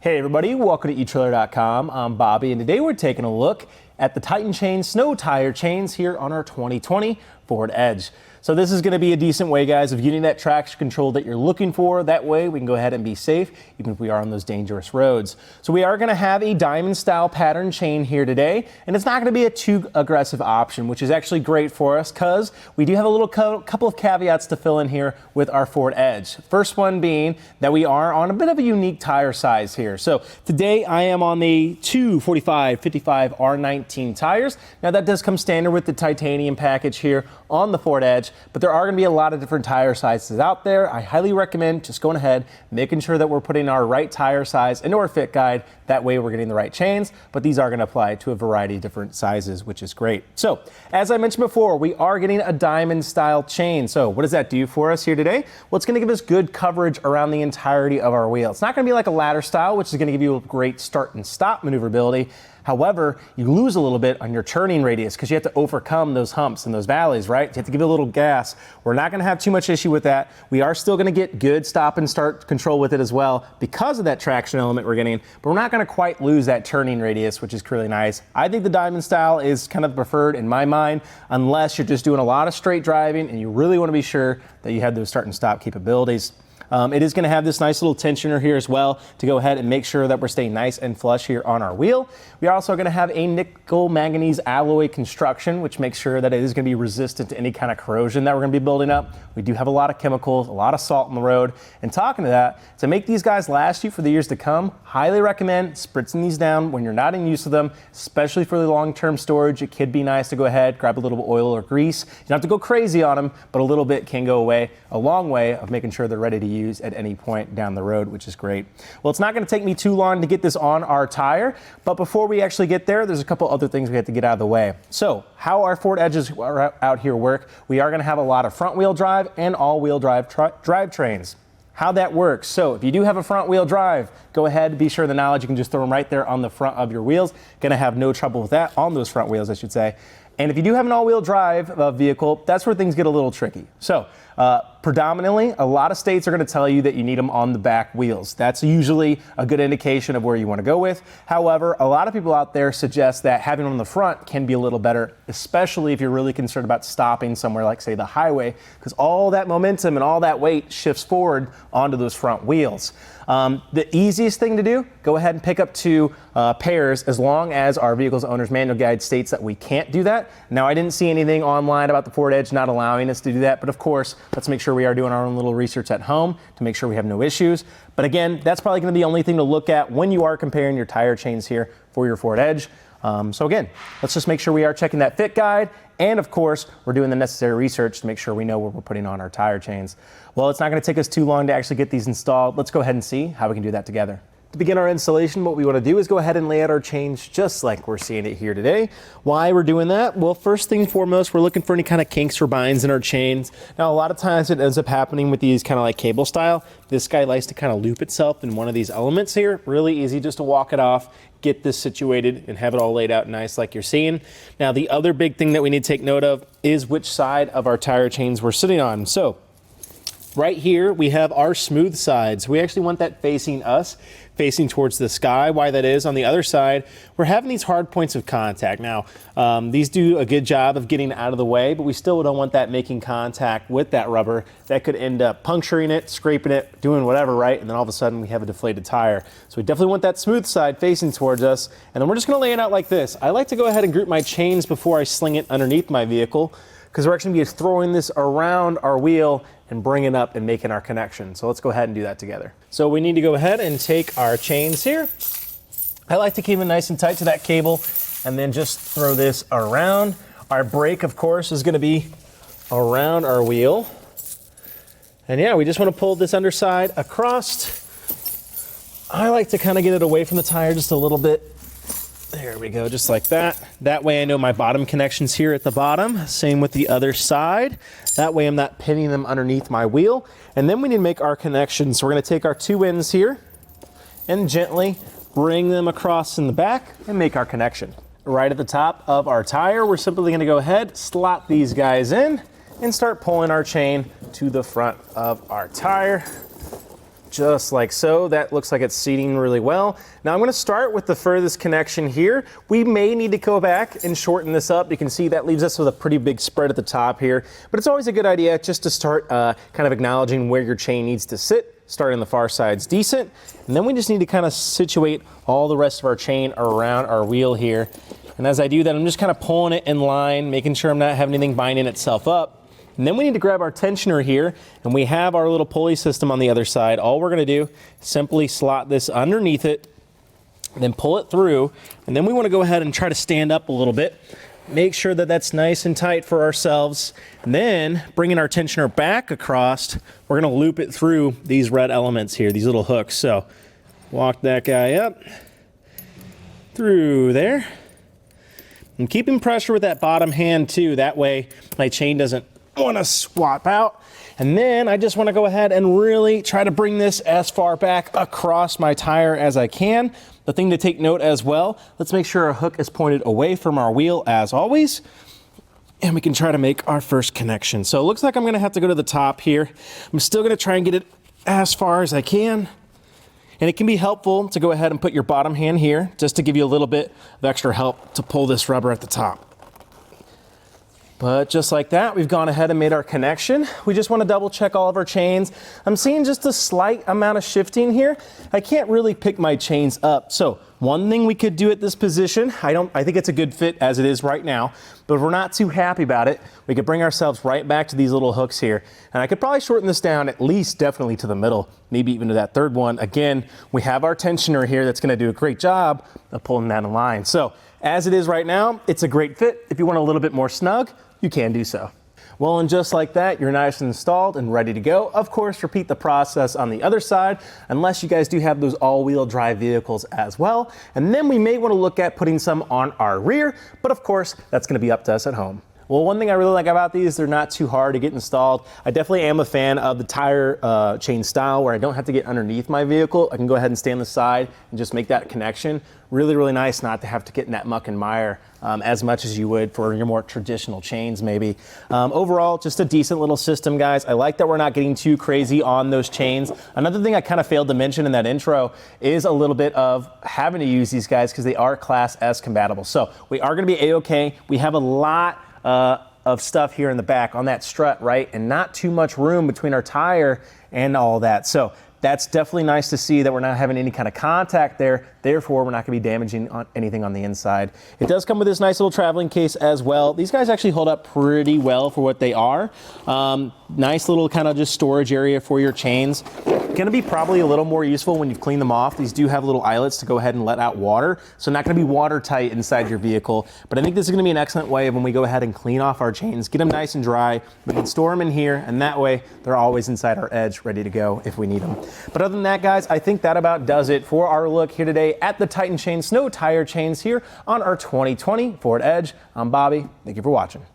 Hey everybody, welcome to etrailer.com. I'm Bobby, and today we're taking a look at the Titan Chain snow tire chains here on our 2020 Ford Edge. So this is going to be a decent way, guys, of getting that traction control that you're looking for. That way we can go ahead and be safe, even if we are on those dangerous roads. So we are going to have a diamond style pattern chain here today, and it's not going to be a too aggressive option, which is actually great for us because we do have a little couple of caveats to fill in here with our Ford Edge. First one being that we are on a bit of a unique tire size here. So today I am on the 245/55 R19 tires. Now that does come standard with the titanium package here on the Ford Edge, but there are going to be a lot of different tire sizes out there. I highly recommend just going ahead, making sure that we're putting our right tire size into our fit guide. That way we're getting the right chains, but these are going to apply to a variety of different sizes, which is great. So as I mentioned before, we are getting a diamond style chain. So what does that do for us here today? Well, it's going to give us good coverage around the entirety of our wheel. It's not going to be like a ladder style, which is going to give you a great start and stop maneuverability. However, you lose a little bit on your turning radius because you have to overcome those humps and those valleys, right? You have to give it a little gas. We're not going to have too much issue with that. We are still going to get good stop and start control with it as well because of that traction element we're getting, but we're not going to quite lose that turning radius, which is really nice. I think the diamond style is kind of preferred in my mind, unless you're just doing a lot of straight driving and you really want to be sure that you have those start and stop capabilities. It is going to have this nice little tensioner here as well to go ahead and make sure that we're staying nice and flush here on our wheel. We are also going to have a nickel manganese alloy construction, which makes sure that it is going to be resistant to any kind of corrosion that we're going to be building up. We do have a lot of chemicals, a lot of salt on the road. And talking to that, to make these guys last you for the years to come, highly recommend spritzing these down when you're not in use of them, especially for the long-term storage. It could be nice to go ahead, grab a little bit of oil or grease. You don't have to go crazy on them, but a little bit can go away, a long way of making sure they're ready to use at any point down the road, which is great. Well, it's not going to take me too long to get this on our tire, but before we actually get there, there's a couple other things we have to get out of the way. So how our Ford Edges out here work, we are going to have a lot of front wheel drive and all-wheel drive drivetrains. How that works. So if you do have a front wheel drive, go ahead, be sure the knowledge, you can just throw them right there on the front of your wheels. Gonna have no trouble with that on those front wheels, I should say. And if you do have an all-wheel drive vehicle, that's where things get a little tricky. So predominantly, a lot of states are going to tell you that you need them on the back wheels. That's usually a good indication of where you want to go with. However, a lot of people out there suggest that having them on the front can be a little better, especially if you're really concerned about stopping somewhere like, say, the highway, because all that momentum and all that weight shifts forward onto those front wheels. The easiest thing to do, go ahead and pick up two pairs as long as our vehicle's owner's manual guide states that we can't do that. Now, I didn't see anything online about the Ford Edge not allowing us to do that, but of course, let's make sure we are doing our own little research at home to make sure we have no issues. But again, that's probably going to be the only thing to look at when you are comparing your tire chains here for your Ford Edge. So again, let's just make sure we are checking that fit guide. And of course, we're doing the necessary research to make sure we know where we're putting on our tire chains. Well, it's not going to take us too long to actually get these installed. Let's go ahead and see how we can do that together. To begin our installation, what we want to do is go ahead and lay out our chains just like we're seeing it here today. Why we're doing that? Well, first thing and foremost, we're looking for any kind of kinks or binds in our chains. Now, a lot of times it ends up happening with these kind of like cable style. This guy likes to kind of loop itself in one of these elements here. Really easy just to walk it off, get this situated, and have it all laid out nice like you're seeing. Now, the other big thing that we need to take note of is which side of our tire chains we're sitting on. So right here, we have our smooth sides. We actually want that facing us, facing towards the sky. Why that is, on the other side, we're having these hard points of contact. Now, these do a good job of getting out of the way, but we still don't want that making contact with that rubber. That could end up puncturing it, scraping it, doing whatever, right? And then all of a sudden, we have a deflated tire. So we definitely want that smooth side facing towards us. And then we're just gonna lay it out like this. I like to go ahead and group my chains before I sling it underneath my vehicle, because we're actually going to be throwing this around our wheel and bringing up and making our connection. So let's go ahead and do that together. So we need to go ahead and take our chains here. I like to keep them nice and tight to that cable and then just throw this around. Our brake, of course, is going to be around our wheel. And yeah, we just want to pull this underside across. I like to kind of get it away from the tire just a little bit. There we go, just like that. That way I know my bottom connection's here at the bottom. Same with the other side. That way I'm not pinning them underneath my wheel. And then we need to make our connections. So we're gonna take our two ends here and gently bring them across in the back and make our connection. Right at the top of our tire, we're simply gonna go ahead, slot these guys in and start pulling our chain to the front of our tire. just like so. That looks like it's seating really well. Now I'm going to start with the furthest connection here. We may need to go back and shorten this up. You can see that leaves us with a pretty big spread at the top here, but it's always a good idea just to start kind of acknowledging where your chain needs to sit. Starting the far side's decent, and then we just need to kind of situate all the rest of our chain around our wheel here. And as I do that, I'm just kind of pulling it in line, making sure I'm not having anything binding itself up. And then we need to grab our tensioner here, and we have our little pulley system on the other side. All we're going to do is simply slot this underneath it, and then pull it through, and then we want to go ahead and try to stand up a little bit. Make sure that that's nice and tight for ourselves, and then bringing our tensioner back across, we're going to loop it through these red elements here, these little hooks. So walk that guy up through there, and keeping pressure with that bottom hand too. That way my chain doesn't want to swap out. And then I just want to go ahead and really try to bring this as far back across my tire as I can. The thing to take note as well, let's make sure our hook is pointed away from our wheel as always. And we can try to make our first connection. So it looks like I'm going to have to go to the top here. I'm still going to try and get it as far as I can. And it can be helpful to go ahead and put your bottom hand here just to give you a little bit of extra help to pull this rubber at the top. But just like that, we've gone ahead and made our connection. We just want to double check all of our chains. I'm seeing just a slight amount of shifting here. I can't really pick my chains up. So one thing we could do at this position, I think it's a good fit as it is right now, but if we're not too happy about it, we could bring ourselves right back to these little hooks here. And I could probably shorten this down at least definitely to the middle, maybe even to that third one. Again, we have our tensioner here that's going to do a great job of pulling that in line. So as it is right now, it's a great fit. If you want a little bit more snug, you can do so. Well, and just like that, you're nice and installed and ready to go. Of course, repeat the process on the other side, unless you guys do have those all-wheel drive vehicles as well. And then we may want to look at putting some on our rear, but of course, that's going to be up to us at home. Well, one thing I really like about these, they're not too hard to get installed. I definitely am a fan of the tire chain style where I don't have to get underneath my vehicle. I can go ahead and stay on the side and just make that connection. Really, really nice not to have to get in that muck and mire as much as you would for your more traditional chains maybe. Overall, just a decent little system, guys. I like that we're not getting too crazy on those chains. Another thing I kind of failed to mention in that intro is a little bit of having to use these guys because they are Class S compatible. So we are going to be A-okay. We have a lot of stuff here in the back on that strut, right? And not too much room between our tire and all that. So that's definitely nice to see that we're not having any kind of contact there. Therefore, we're not going to be damaging anything on the inside. It does come with this nice little traveling case as well. These guys actually hold up pretty well for what they are. Nice little kind of just storage area for your chains. Going to be probably a little more useful when you've cleaned them off. These do have little eyelets to go ahead and let out water, so not going to be watertight inside your vehicle. But I think this is going to be an excellent way of when we go ahead and clean off our chains, get them nice and dry. We can store them in here, and that way they're always inside our edge, ready to go if we need them. But other than that, guys, I think that about does it for our look here today at the Titan Chain Snow Tire Chains here on our 2020 Ford Edge. I'm Bobby. Thank you for watching.